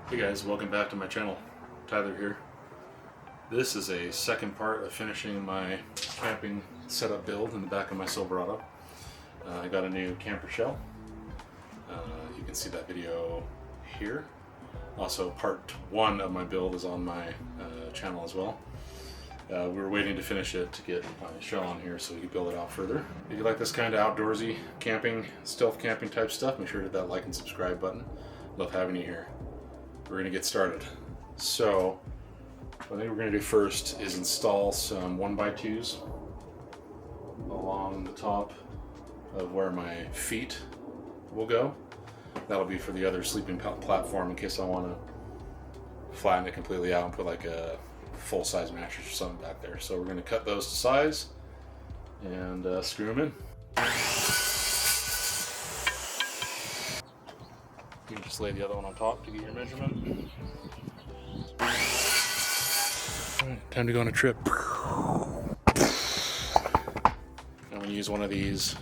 Hey guys, welcome back to my channel. Tyler here. This is a second part of finishing my camping setup build in the back of my Silverado. I got a new camper shell. You can see that video here. Also, part one of my build is on my channel as well. We were waiting to finish it to get my shell on here so we could build it out further. If you like this kind of outdoorsy camping, stealth camping type stuff, make sure to hit that like and subscribe button. Love having you here. We're gonna get started. So, what I think we're gonna do first is install some 1x2s along the top of where my feet will go. That'll be for the other sleeping platform in case I wanna flatten it completely out and put like a full-size mattress or something back there. So we're gonna cut those to size and screw them in. You can just lay the other one on top to get your measurement. Alright, time to go on a trip. I'm going to use one of these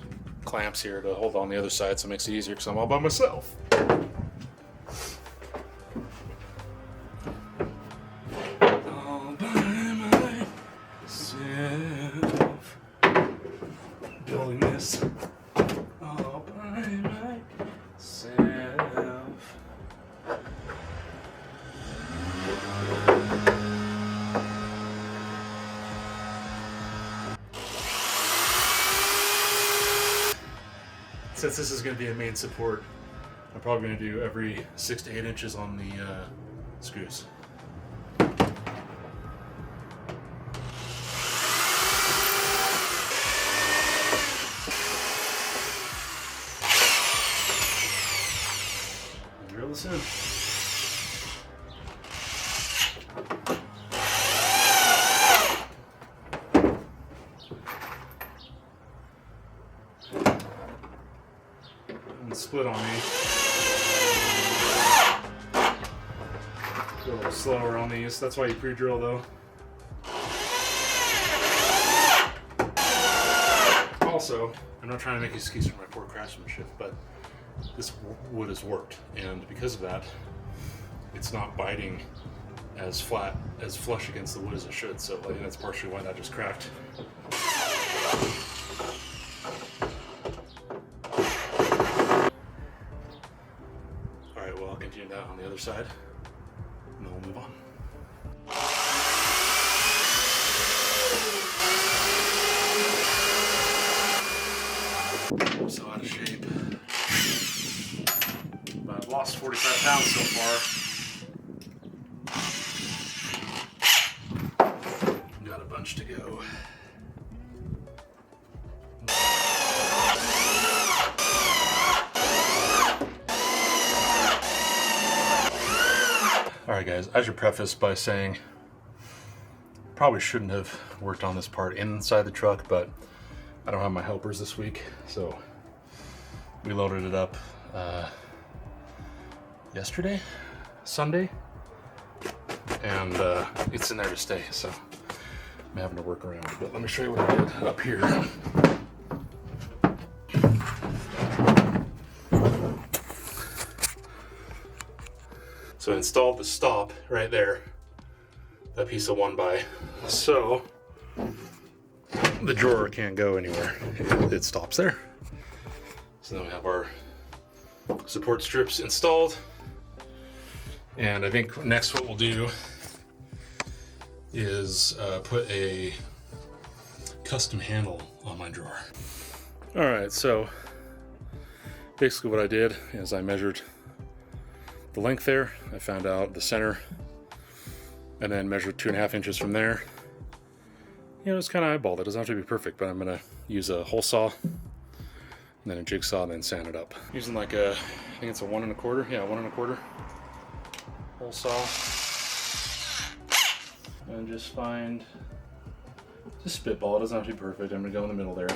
clamps here to hold on the other side so it makes it easier because I'm all by myself. All by myself. Building this. All by myself. Since this is going to be a main support, I'm probably going to do every 6 to 8 inches on the screws. Drill this in. Split on me. Go a little slower on these. That's why you pre-drill though. Also, I'm not trying to make an excuse for my poor craftsmanship, but this wood has worked, and because of that, it's not biting as flat, as flush against the wood as it should. So I think that's partially why that just cracked. Continue that on the other side, and then we'll move on. I'm so out of shape. But I've lost 45 pounds so far. Got a bunch to go. Alright guys, I should preface by saying probably shouldn't have worked on this part inside the truck, but I don't have my helpers this week, so we loaded it up yesterday, Sunday, and it's in there to stay, so I'm having to work around it. But let me show you what I did up here. So I installed the stop right there, that piece of 1x, so the drawer can't go anywhere. It stops there. So then we have our support strips installed, and I think next what we'll do is put a custom handle on my drawer. All right, so basically what I did is I measured the length there, I found out the center, and then measured 2.5 inches from there. You know, it's kind of eyeballed. It doesn't have to be perfect, but I'm gonna use a hole saw, and then a jigsaw, and then sand it up. Using like a, I think it's a 1 1/4, yeah, 1 1/4 hole saw, and just spitball. It doesn't have to be perfect. I'm gonna go in the middle there.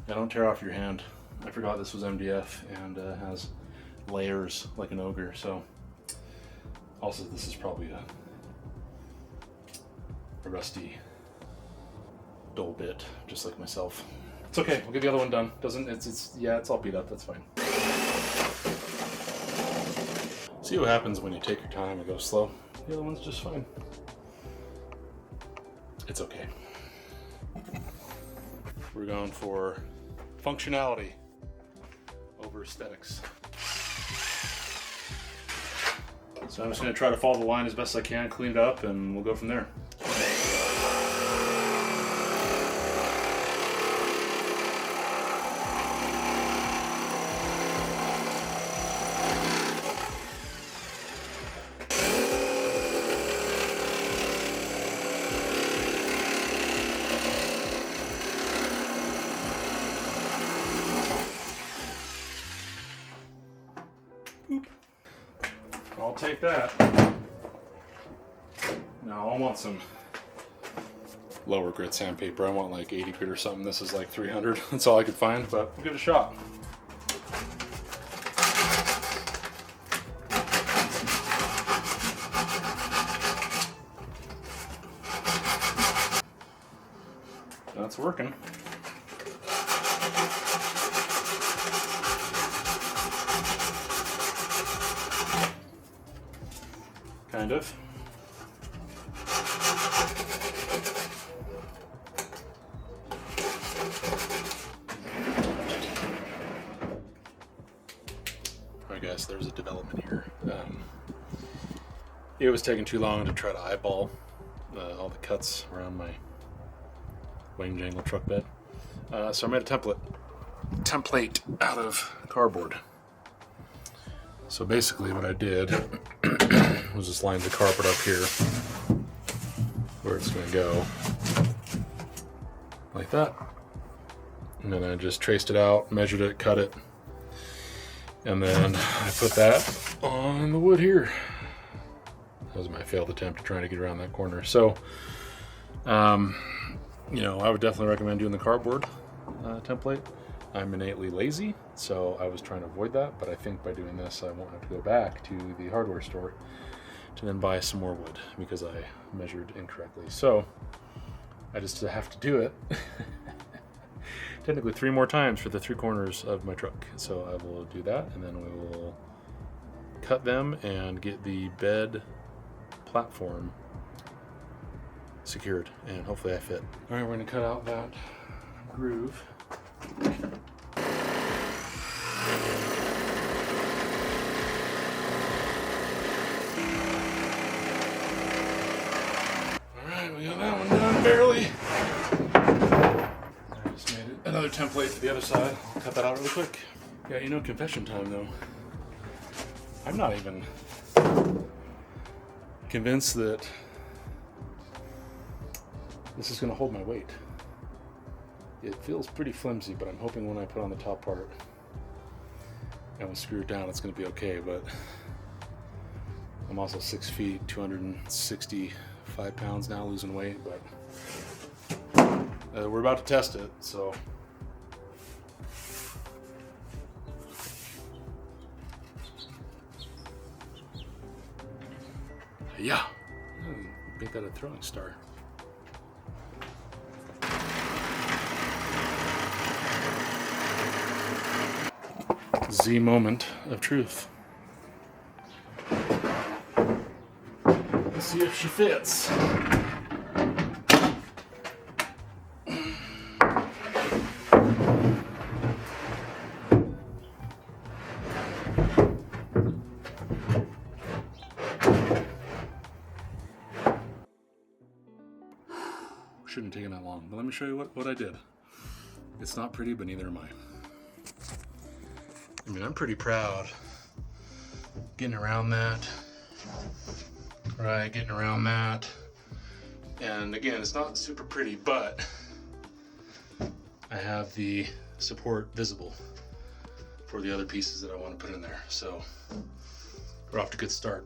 Yeah, don't tear off your hand. I forgot this was MDF and has layers like an ogre, so also this is probably a rusty dull bit, just like myself. It's okay. We'll get the other one done. It's all beat up. That's fine. See what happens when you take your time and go slow. The other one's just fine. It's okay. We're going for functionality over aesthetics. So I'm just going to try to follow the line as best I can, clean it up, and we'll go from there. I'll take that. Now I want some lower grit sandpaper. I want like 80 grit or something. This is like 300. That's all I could find, but we'll give it a shot. That's working. Kind of. I guess there's a development here. It was taking too long to try to eyeball all the cuts around my wing jangle truck bed. So I made a template out of cardboard. So basically what I did was just line the carpet up here where it's going to go like that, and then I just traced it out, measured it, cut it, and then I put that on the wood here. That was my failed attempt at trying to get around that corner. So you know, I would definitely recommend doing the cardboard template. I'm innately lazy, so I was trying to avoid that, but I think by doing this I won't have to go back to the hardware store to then buy some more wood because I measured incorrectly. So I just have to do it technically 3 more times for the 3 corners of my truck. So I will do that, and then we will cut them and get the bed platform secured, and hopefully I fit. All right, we're gonna cut out that groove. Alright, we got that one done barely. I just made another template for the other side. I'll cut that out really quick. Yeah, you know, confession time though. I'm not even convinced that this is going to hold my weight. It feels pretty flimsy, but I'm hoping when I put on the top part and we screw it down, it's going to be okay. But I'm also 6 feet, 265 pounds now, losing weight. But we're about to test it, so. Yeah, make that a throwing star. Z moment of truth. Let's see if she fits. Shouldn't have taken that long, but let me show you what I did. It's not pretty, but neither am I. I mean, I'm pretty proud getting around that, right, getting around that. And again, it's not super pretty, but I have the support visible for the other pieces that I want to put in there. So we're off to a good start.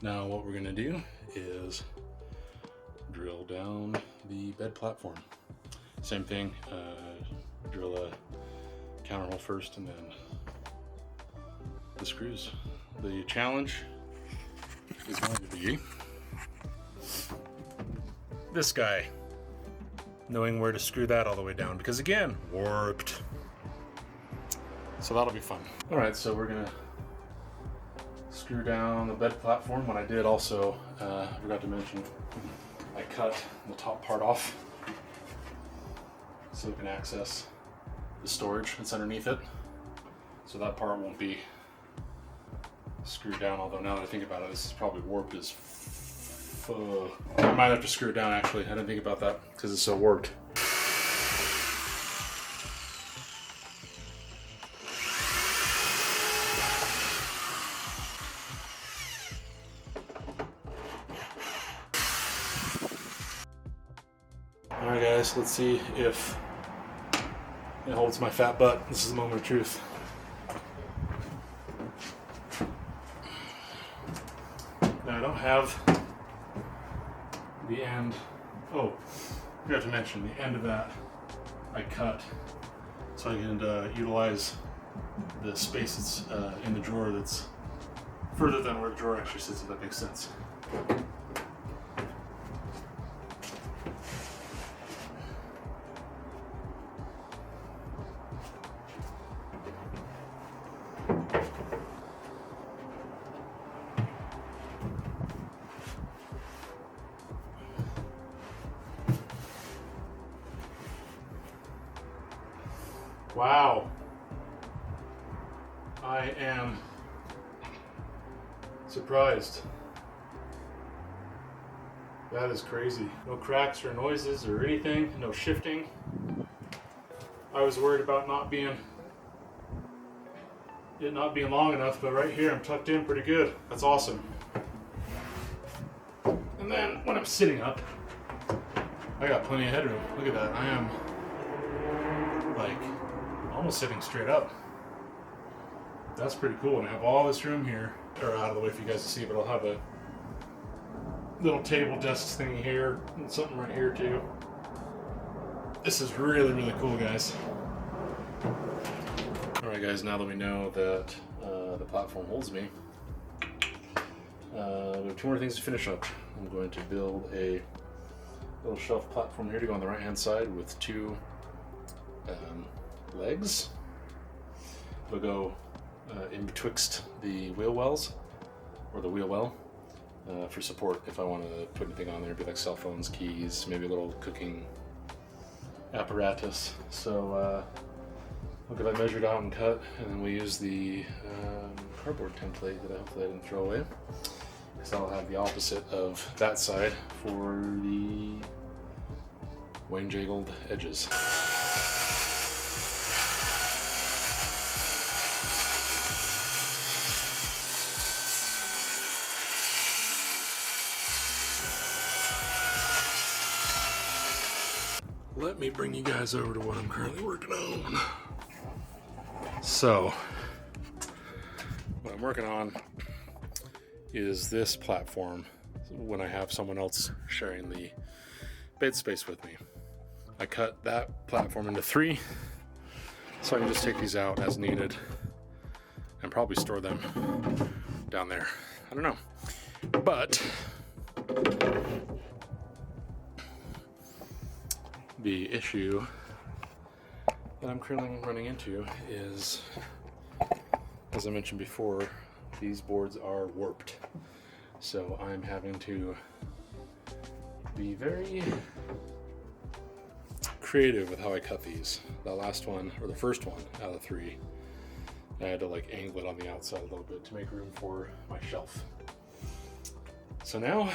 Now what we're gonna do is drill down the bed platform. Same thing, drill a counter hole first and then the screws. The challenge is going to be this guy. knowing where to screw that all the way down, because again, warped. So that'll be fun. All right, so we're gonna screw down the bed platform. When I did also, I forgot to mention, I cut the top part off so we can access the storage that's underneath it. So that part won't be screwed down, although now that I think about it, this is probably warped as I might have to screw it down actually. I didn't think about that because it's so warped. Alright guys, let's see if it holds my fat butt. This is the moment of truth. Now I don't have the end. Oh, I forgot to mention the end of that I cut so I can utilize the space that's in the drawer that's further than where the drawer actually sits, if that makes sense. Wow, I am surprised. That is crazy. No cracks or noises or anything, no shifting. I was worried about it not being long enough, but right here I'm tucked in pretty good. That's awesome. And then when I'm sitting up, I got plenty of headroom. Look at that. I am like almost sitting straight up. That's pretty cool. And I have all this room here, or out of the way for you guys to see, but I'll have a little table desk thingy here and something right here too. This is really, really cool, guys. Alright guys, now that we know that the platform holds me, we have two more things to finish up. I'm going to build a little shelf platform here to go on the right hand side with two legs. It'll go in betwixt the wheel wells, or the wheel well, for support if I want to put anything on there. It'd be like cell phones, keys, maybe a little cooking apparatus. So I'll get that measured out and cut, and then we use the cardboard template that I hopefully I didn't throw away, because I'll have the opposite of that side for the Wayne-jaggled edges. Let me bring you guys over to what I'm currently working on. So, what I'm working on is this platform when I have someone else sharing the bed space with me. I cut that platform into 3, so I can just take these out as needed and probably store them down there. I don't know. But the issue that I'm currently running into is, as I mentioned before, these boards are warped. So I'm having to be very creative with how I cut these. The last one, or the first one out of 3, I had to like angle it on the outside a little bit to make room for my shelf. So now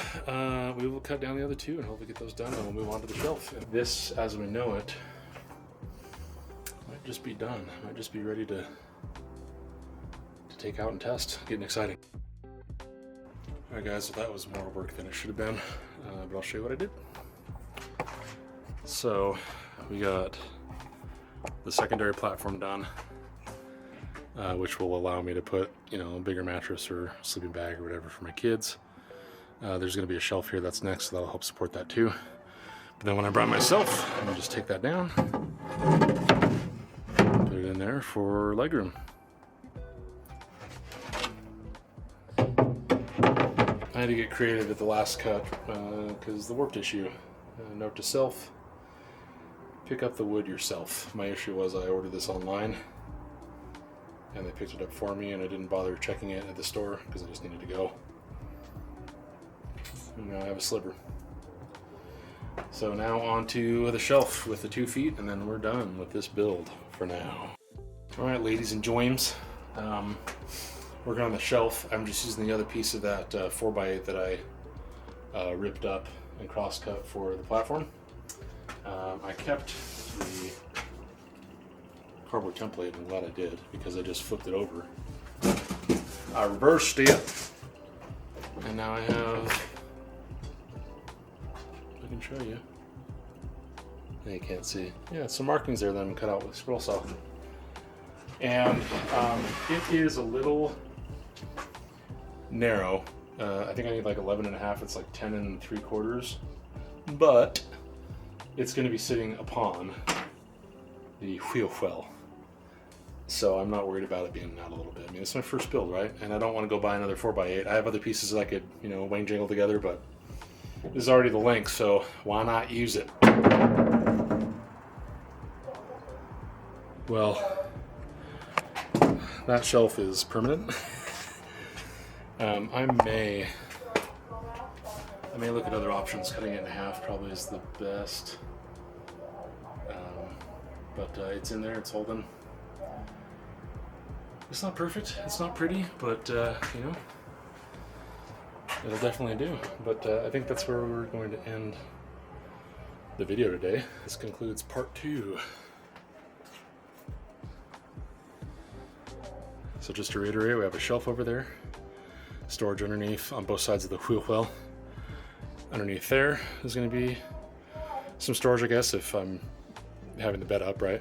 we will cut down the other 2 and hopefully get those done, and we'll move on to the shelf. And this, as we know it, might just be done. Might just be ready to take out and test. Getting exciting. Alright guys, so that was more work than it should have been, but I'll show you what I did. So we got the secondary platform done, which will allow me to put, a bigger mattress or sleeping bag or whatever for my kids. There's going to be a shelf here that's next, so that'll help support that too. But then when I brought myself, I'm going to just take that down, put it in there for legroom. I had to get creative at the last cut because the warped issue. Note to self, pick up the wood yourself. My issue was I ordered this online and they picked it up for me, and I didn't bother checking it at the store because I just needed to go. And now I have a sliver. So now onto the shelf with the 2 feet, and then we're done with this build for now. Alright, ladies and joims, working on the shelf. I'm just using the other piece of that 4x8 that I ripped up and cross-cut for the platform. I kept the cardboard template, I'm glad I did, because I just flipped it over. I reversed it, and now I have, I can show you. You can't see. Yeah, some markings there that I'm cut out with scroll saw. And it is a little narrow. I think I need like 11.5. It's like 10 3/4. But it's going to be sitting upon the wheel well. So I'm not worried about it being out a little bit. I mean, it's my first build, right? And I don't want to go buy another 4x8. I have other pieces that I could, wang jangle together, but this is already the length, so why not use it? Well, that shelf is permanent. I may look at other options. Cutting it in half probably is the best. But it's in there, it's holding. It's not perfect, it's not pretty, but it'll definitely do. But I think that's where we're going to end the video today. This concludes part 2. So just to reiterate, we have a shelf over there, storage underneath on both sides of the wheel well. Underneath there is going to be some storage, I guess, if I'm having the bed up, right?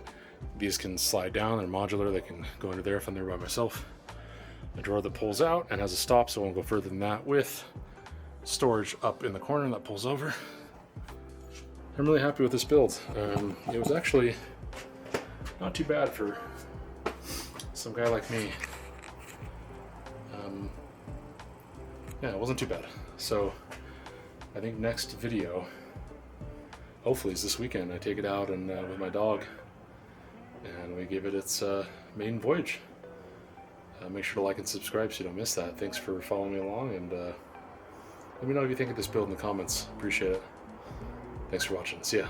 These can slide down, they're modular, they can go into there if I'm there by myself. A drawer that pulls out and has a stop, so I won't go further than that, with storage up in the corner that pulls over. I'm really happy with this build. It was actually not too bad for some guy like me. Yeah, it wasn't too bad. So I think next video, hopefully, is this weekend. I take it out and with my dog, and we give it its maiden voyage. Make sure to like and subscribe so you don't miss that. Thanks for following me along, and let me know what you think of this build in the comments. Appreciate it. Thanks for watching. See ya.